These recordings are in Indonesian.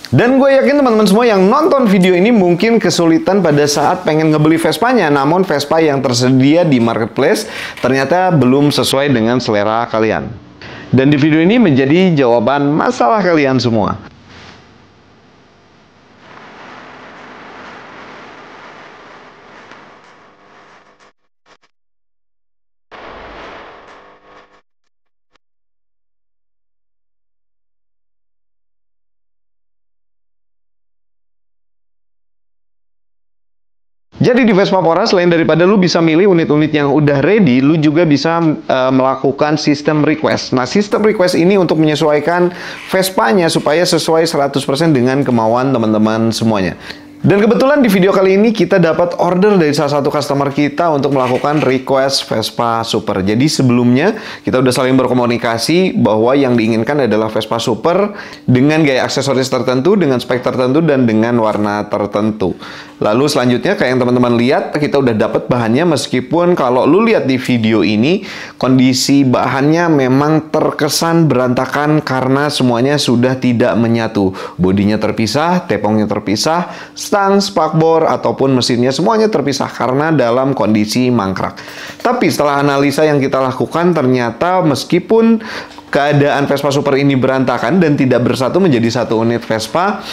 Dan gue yakin teman-teman semua yang nonton video ini mungkin kesulitan pada saat pengen ngebeli Vespanya, namun Vespa yang tersedia di marketplace ternyata belum sesuai dengan selera kalian. Dan di video ini menjadi jawaban masalah kalian semua. Jadi di Vespapora, selain daripada lu bisa milih unit-unit yang udah ready, lu juga bisa melakukan sistem request. Nah, sistem request ini untuk menyesuaikan Vespanya supaya sesuai 100% dengan kemauan teman-teman semuanya. Dan kebetulan di video kali ini kita dapat order dari salah satu customer kita untuk melakukan request Vespa Super. Jadi sebelumnya kita udah saling berkomunikasi bahwa yang diinginkan adalah Vespa Super dengan gaya aksesoris tertentu, dengan spek tertentu, dan dengan warna tertentu. Lalu selanjutnya kayak yang teman-teman lihat, kita udah dapat bahannya, meskipun kalau lu lihat di video ini kondisi bahannya memang terkesan berantakan karena semuanya sudah tidak menyatu. Bodinya terpisah, tepongnya terpisah, stang, spakbor, ataupun mesinnya semuanya terpisah karena dalam kondisi mangkrak. Tapi setelah analisa yang kita lakukan, ternyata meskipun keadaan Vespa Super ini berantakan dan tidak bersatu menjadi satu unit Vespa,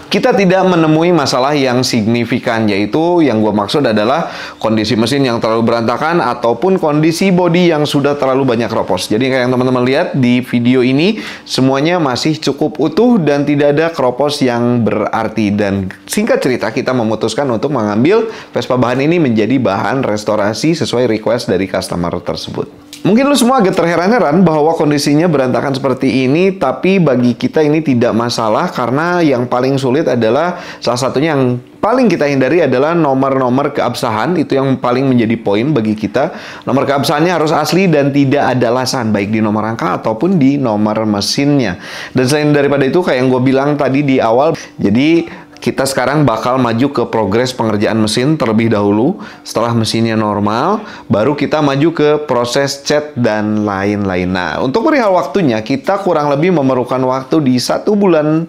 kita tidak menemui masalah yang signifikan, yaitu yang gue maksud adalah kondisi mesin yang terlalu berantakan ataupun kondisi bodi yang sudah terlalu banyak keropos. Jadi kayak yang teman-teman lihat di video ini, semuanya masih cukup utuh dan tidak ada keropos yang berarti. Dan singkat cerita, kita memutuskan untuk mengambil Vespa bahan ini menjadi bahan restorasi sesuai request dari customer tersebut. Mungkin lu semua agak terheran-heran bahwa kondisinya berantakan seperti ini, tapi bagi kita ini tidak masalah karena yang paling sulit adalah salah satunya yang paling kita hindari adalah nomor-nomor keabsahan. Itu yang paling menjadi poin bagi kita. Nomor keabsahannya harus asli dan tidak ada alasan, baik di nomor rangka ataupun di nomor mesinnya. Dan selain daripada itu, kayak yang gue bilang tadi di awal, jadi kita sekarang bakal maju ke progres pengerjaan mesin terlebih dahulu. Setelah mesinnya normal, baru kita maju ke proses cat dan lain-lain. Nah, untuk perihal waktunya, kita kurang lebih memerlukan waktu di 1,5 bulan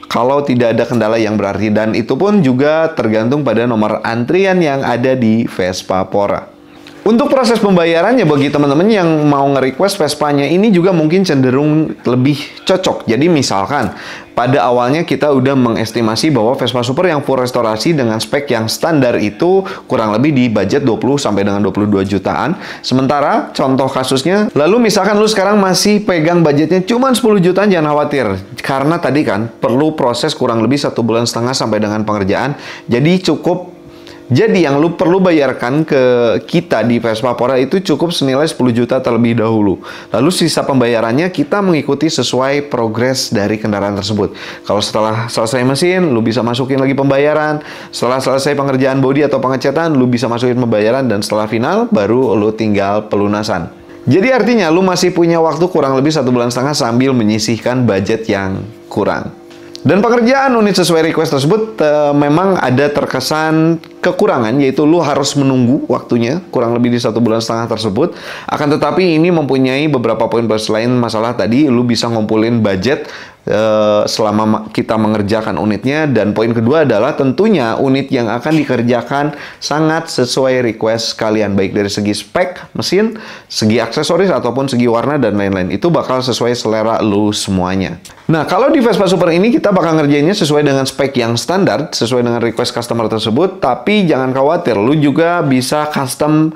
kalau tidak ada kendala yang berarti. Dan itu pun juga tergantung pada nomor antrian yang ada di Vespapora. Untuk proses pembayarannya bagi teman-teman yang mau nge-request Vespanya ini juga mungkin cenderung lebih cocok. Jadi misalkan pada awalnya kita udah mengestimasi bahwa Vespa Super yang full restorasi dengan spek yang standar itu kurang lebih di budget 20 sampai dengan 22 jutaan. Sementara contoh kasusnya, lalu misalkan lu sekarang masih pegang budgetnya cuma 10 jutaan, jangan khawatir. Karena tadi kan perlu proses kurang lebih 1,5 bulan sampai dengan pengerjaan. Jadi yang lu perlu bayarkan ke kita di Vespapora itu cukup senilai 10 juta terlebih dahulu. Lalu sisa pembayarannya kita mengikuti sesuai progres dari kendaraan tersebut. Kalau setelah selesai mesin, lu bisa masukin lagi pembayaran. Setelah selesai pengerjaan bodi atau pengecatan, lu bisa masukin pembayaran. Dan setelah final, baru lu tinggal pelunasan. Jadi artinya lu masih punya waktu kurang lebih 1,5 bulan sambil menyisihkan budget yang kurang. Dan pekerjaan unit sesuai request tersebut memang ada terkesan kekurangan, yaitu lu harus menunggu waktunya kurang lebih di 1,5 bulan tersebut. Akan tetapi ini mempunyai beberapa poin plus. Selain masalah tadi, lu bisa ngumpulin budget selama kita mengerjakan unitnya. Dan poin kedua adalah tentunya unit yang akan dikerjakan sangat sesuai request kalian, baik dari segi spek mesin, segi aksesoris, ataupun segi warna dan lain-lain. Itu bakal sesuai selera lu semuanya. Nah, kalau di Vespa Super ini kita bakal ngerjainnya sesuai dengan spek yang standar, sesuai dengan request customer tersebut. Tapi jangan khawatir, lu juga bisa custom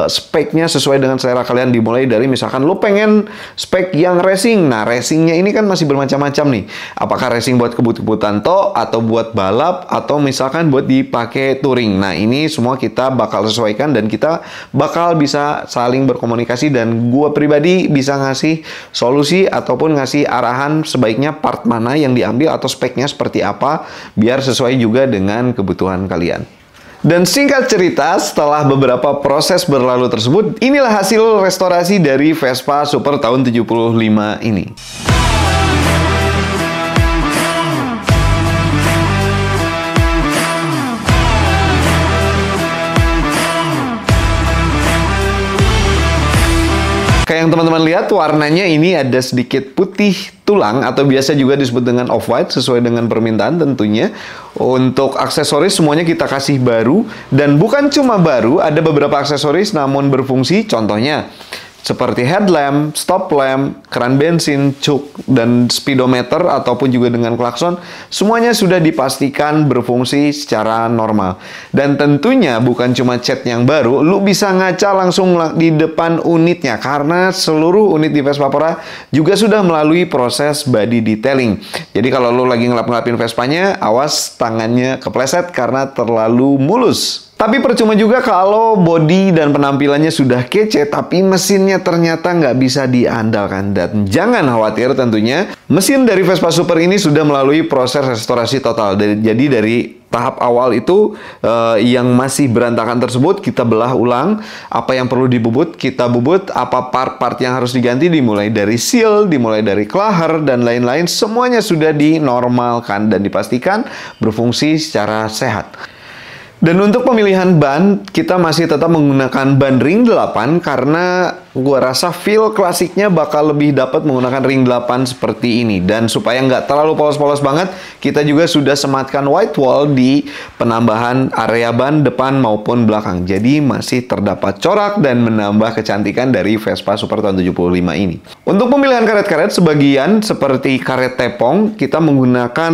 speknya sesuai dengan selera kalian. Dimulai dari misalkan lu pengen spek yang racing. Nah, racingnya ini kan masih bermacam-macam nih. Apakah racing buat kebut-kebutan atau buat balap, atau misalkan buat dipakai touring. Nah, ini semua kita bakal sesuaikan dan kita bakal bisa saling berkomunikasi. Dan gua pribadi bisa ngasih solusi ataupun ngasih arahan sebaiknya part mana yang diambil atau speknya seperti apa, biar sesuai juga dengan kebutuhan kalian. Dan singkat cerita, setelah beberapa proses berlalu tersebut, inilah hasil restorasi dari Vespa Super tahun 75 ini. Kayak yang teman-teman lihat warnanya ini ada sedikit putih tulang atau biasa juga disebut dengan off-white sesuai dengan permintaan tentunya. Untuk aksesoris semuanya kita kasih baru dan bukan cuma baru, ada beberapa aksesoris namun berfungsi, contohnya seperti headlamp, stop lamp, keran bensin, cuk, dan speedometer ataupun juga dengan klakson, semuanya sudah dipastikan berfungsi secara normal. Dan tentunya bukan cuma cat yang baru, lu bisa ngaca langsung di depan unitnya karena seluruh unit di Vespapora juga sudah melalui proses body detailing. Jadi kalau lu lagi ngelap-ngelapin Vespanya, awas tangannya kepleset karena terlalu mulus. Tapi percuma juga kalau body dan penampilannya sudah kece, tapi mesinnya ternyata nggak bisa diandalkan. Dan jangan khawatir tentunya, mesin dari Vespa Super ini sudah melalui proses restorasi total. Jadi dari tahap awal itu yang masih berantakan tersebut kita belah ulang, apa yang perlu dibubut kita bubut, apa part-part yang harus diganti dimulai dari seal, dimulai dari klaher dan lain-lain, semuanya sudah dinormalkan dan dipastikan berfungsi secara sehat. Dan untuk pemilihan ban, kita masih tetap menggunakan ban ring 8 karena gua rasa feel klasiknya bakal lebih dapat menggunakan ring 8 seperti ini. Dan supaya nggak terlalu polos-polos banget, kita juga sudah sematkan white wall di penambahan area ban depan maupun belakang. Jadi masih terdapat corak dan menambah kecantikan dari Vespa Super tahun 75 ini. Untuk pemilihan karet-karet, sebagian seperti karet tepong, kita menggunakan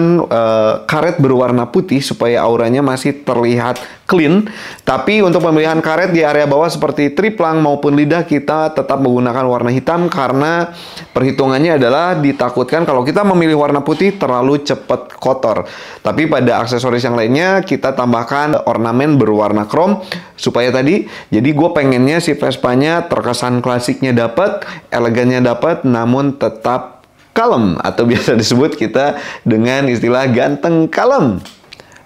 karet berwarna putih supaya auranya masih terlihat clean. Tapi untuk pemilihan karet di area bawah seperti triplang maupun lidah, kita tetap menggunakan warna hitam karena perhitungannya adalah ditakutkan kalau kita memilih warna putih terlalu cepat kotor. Tapi pada aksesoris yang lainnya kita tambahkan ornamen berwarna chrome supaya tadi, jadi gue pengennya si Vespanya terkesan klasiknya dapat, elegannya dapat, namun tetap kalem atau biasa disebut kita dengan istilah ganteng kalem.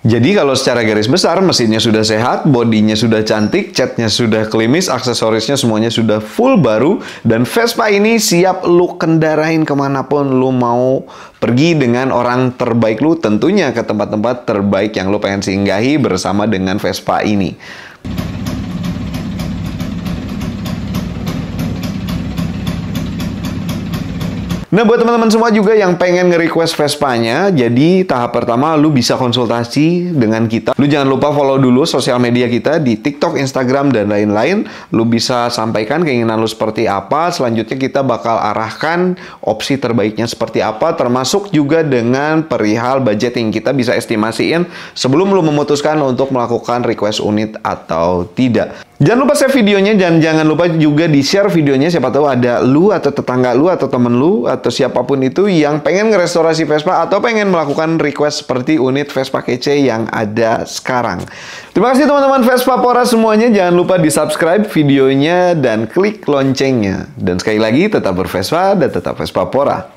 Jadi kalau secara garis besar mesinnya sudah sehat, bodinya sudah cantik, catnya sudah klimis, aksesorisnya semuanya sudah full baru, dan Vespa ini siap lu kendarain kemanapun lu mau pergi dengan orang terbaik lu, tentunya ke tempat-tempat terbaik yang lu pengen singgahi bersama dengan Vespa ini. Nah, buat teman-teman semua juga yang pengen nge-request Vespanya, jadi tahap pertama lu bisa konsultasi dengan kita. Lu jangan lupa follow dulu sosial media kita di TikTok, Instagram, dan lain-lain. Lu bisa sampaikan keinginan lu seperti apa. Selanjutnya kita bakal arahkan opsi terbaiknya seperti apa, termasuk juga dengan perihal budgeting. Kita bisa estimasiin sebelum lu memutuskan untuk melakukan request unit atau tidak. Jangan lupa save videonya dan jangan lupa juga di-share videonya, siapa tahu ada lu atau tetangga lu atau temen lu atau siapapun itu yang pengen ngerestorasi Vespa atau pengen melakukan request seperti unit Vespa kece yang ada sekarang. Terima kasih teman-teman Vespapora semuanya, jangan lupa di-subscribe videonya dan klik loncengnya. Dan sekali lagi tetap bervespa dan tetap Vespapora.